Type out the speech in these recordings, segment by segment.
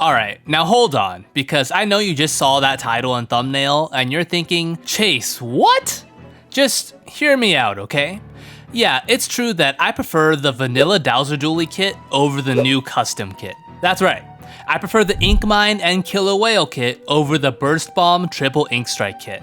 Alright, now hold on, because I know you just saw that title and thumbnail and you're thinking, Chase, what? Just hear me out, okay? Yeah, it's true that I prefer the vanilla Dowser Dually kit over the new custom kit. That's right. I prefer the Ink Mine and Killer Whale kit over the Burst Bomb Triple Ink Strike kit.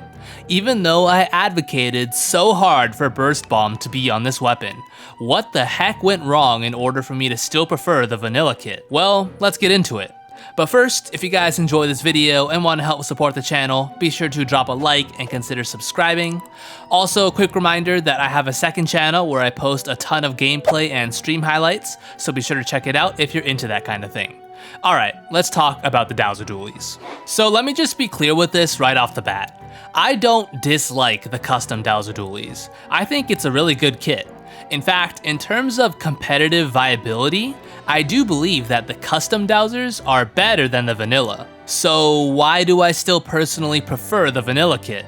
Even though I advocated so hard for Burst Bomb to be on this weapon, what the heck went wrong in order for me to still prefer the vanilla kit? Well, let's get into it. But first, if you guys enjoy this video and want to help support the channel, be sure to drop a like and consider subscribing. Also, a quick reminder that I have a second channel where I post a ton of gameplay and stream highlights, so be sure to check it out if you're into that kind of thing. Alright, let's talk about the Dowser Dualies. So let me just be clear with this right off the bat. I don't dislike the custom Dowser Dualies. I think it's a really good kit. In fact, in terms of competitive viability, I do believe that the custom Dowsers are better than the vanilla. So why do I still personally prefer the vanilla kit?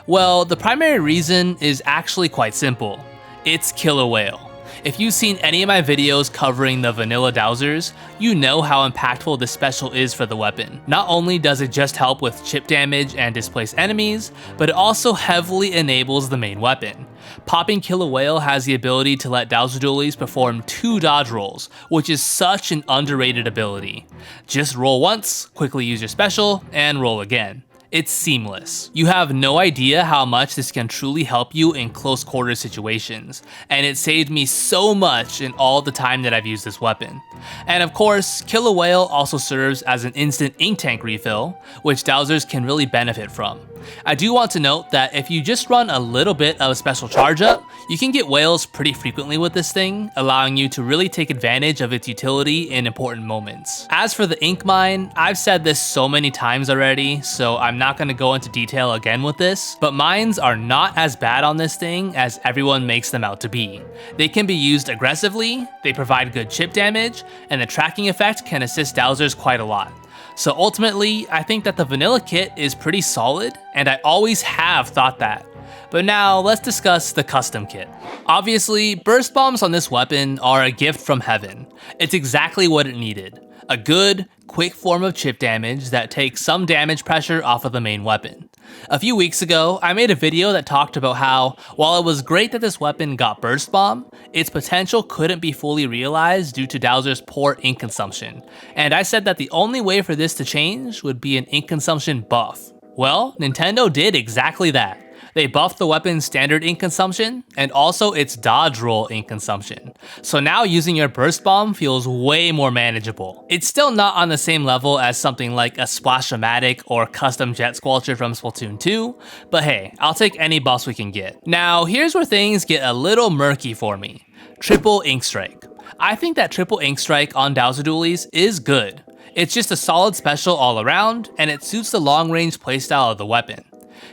Well, the primary reason is actually quite simple. It's Killer Whale. If you've seen any of my videos covering the vanilla Dowsers, you know how impactful this special is for the weapon. Not only does it just help with chip damage and displace enemies, but it also heavily enables the main weapon. Popping Killer Whale has the ability to let Dowser Dualies perform 2 dodge rolls, which is such an underrated ability. Just roll once, quickly use your special, and roll again. It's seamless. You have no idea how much this can truly help you in close quarter situations, and it saved me so much in all the time that I've used this weapon. And of course, Killer Whale also serves as an instant ink tank refill, which Dowsers can really benefit from. I do want to note that if you just run a little bit of a special charge up, you can get whales pretty frequently with this thing, allowing you to really take advantage of its utility in important moments. As for the Ink Mine, I've said this so many times already, so I'm not going to go into detail again with this, but mines are not as bad on this thing as everyone makes them out to be. They can be used aggressively, they provide good chip damage, and the tracking effect can assist Dowsers quite a lot. So ultimately, I think that the vanilla kit is pretty solid, and I always have thought that. But now, let's discuss the custom kit. Obviously, burst bombs on this weapon are a gift from heaven. It's exactly what it needed. A good, quick form of chip damage that takes some damage pressure off of the main weapon. A few weeks ago, I made a video that talked about how, while it was great that this weapon got Burst Bomb, its potential couldn't be fully realized due to Dowser's poor ink consumption, and I said that the only way for this to change would be an ink consumption buff. Well, Nintendo did exactly that. They buffed the weapon's standard ink consumption, and also its dodge roll ink consumption. So now using your Burst Bomb feels way more manageable. It's still not on the same level as something like a Splash-O-Matic or custom Jet Squelcher from Splatoon 2, but hey, I'll take any buffs we can get. Now, here's where things get a little murky for me. Triple Ink Strike. I think that Triple Ink Strike on Dowser Dualies is good. It's just a solid special all around, and it suits the long-range playstyle of the weapon.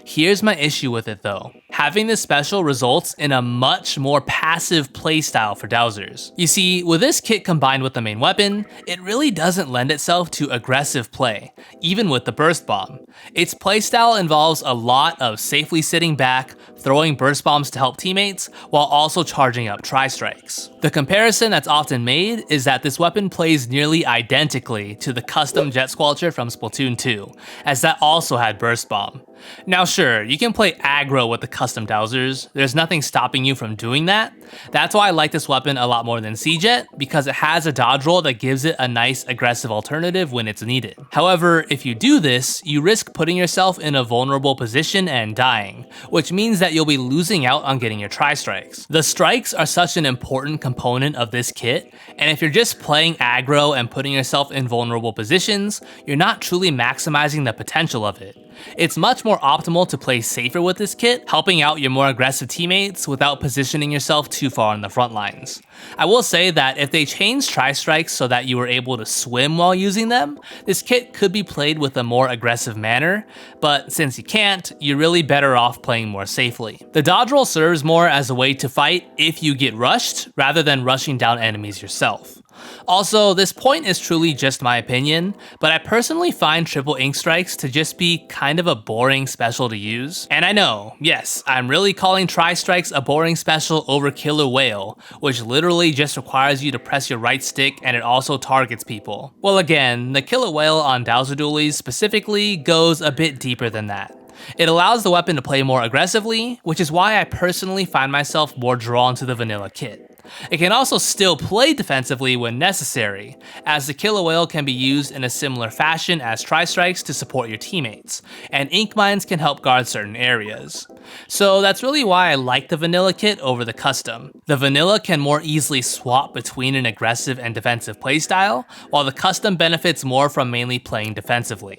Here's my issue with it though. Having this special results in a much more passive playstyle for Dowsers. You see, with this kit combined with the main weapon, it really doesn't lend itself to aggressive play, even with the Burst Bomb. Its playstyle involves a lot of safely sitting back, throwing Burst Bombs to help teammates, while also charging up Tri-Strikes. The comparison that's often made is that this weapon plays nearly identically to the custom Jet Squelcher from Splatoon 2, as that also had Burst Bomb. Now sure, you can play aggro with the custom Dowsers, there's nothing stopping you from doing that. That's why I like this weapon a lot more than C-Jet, because it has a dodge roll that gives it a nice aggressive alternative when it's needed. However, if you do this, you risk putting yourself in a vulnerable position and dying, which means that you'll be losing out on getting your Tri-Strikes. The strikes are such an important component of this kit, and if you're just playing aggro and putting yourself in vulnerable positions, you're not truly maximizing the potential of it. It's much more optimal to play safer with this kit, helping out your more aggressive teammates without positioning yourself too far on the front lines. I will say that if they changed Tri-Strikes so that you were able to swim while using them, this kit could be played with a more aggressive manner, but since you can't, you're really better off playing more safely. The dodge roll serves more as a way to fight if you get rushed, rather than rushing down enemies yourself. Also, this point is truly just my opinion, but I personally find triple ink strikes to just be kind of a boring special to use. And I know, yes, I'm really calling tri-strikes a boring special over Killer Whale, which literally just requires you to press your right stick and it also targets people. Well again, the Killer Whale on Dowser Dualies specifically goes a bit deeper than that. It allows the weapon to play more aggressively, which is why I personally find myself more drawn to the vanilla kit. It can also still play defensively when necessary, as the Killer Whale can be used in a similar fashion as Tri-Strikes to support your teammates, and Ink Mines can help guard certain areas. So that's really why I like the vanilla kit over the custom. The vanilla can more easily swap between an aggressive and defensive playstyle, while the custom benefits more from mainly playing defensively.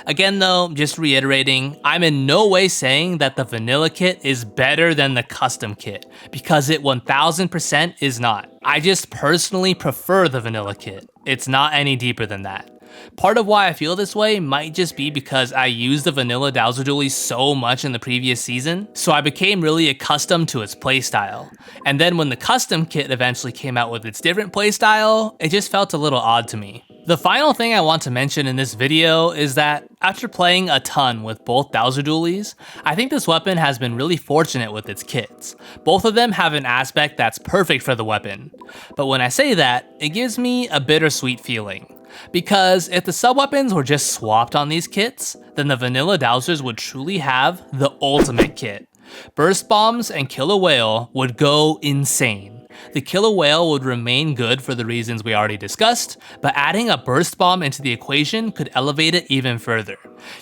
Again though, just reiterating, I'm in no way saying that the vanilla kit is better than the custom kit, because it 1000% is not. I just personally prefer the vanilla kit. It's not any deeper than that. Part of why I feel this way might just be because I used the vanilla Dowser Dualies so much in the previous season, so I became really accustomed to its playstyle. And then when the custom kit eventually came out with its different playstyle, it just felt a little odd to me. The final thing I want to mention in this video is that after playing a ton with both Dowser Dualies, I think this weapon has been really fortunate with its kits. Both of them have an aspect that's perfect for the weapon. But when I say that, it gives me a bittersweet feeling. Because if the sub-weapons were just swapped on these kits, then the vanilla Dowsers would truly have the ultimate kit. Burst Bombs and Killer Whale would go insane. The Killer Whale would remain good for the reasons we already discussed, but adding a Burst Bomb into the equation could elevate it even further.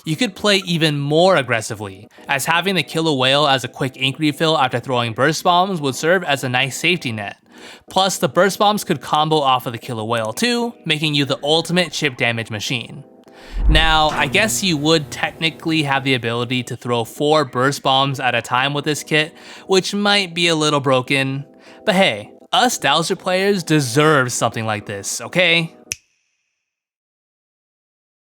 You could play even more aggressively, as having the Killer Whale as a quick ink refill after throwing Burst Bombs would serve as a nice safety net. Plus, the Burst Bombs could combo off of the Killer Whale too, making you the ultimate chip damage machine. Now, I guess you would technically have the ability to throw 4 Burst Bombs at a time with this kit, which might be a little broken, but hey, us Dowser players deserve something like this, okay?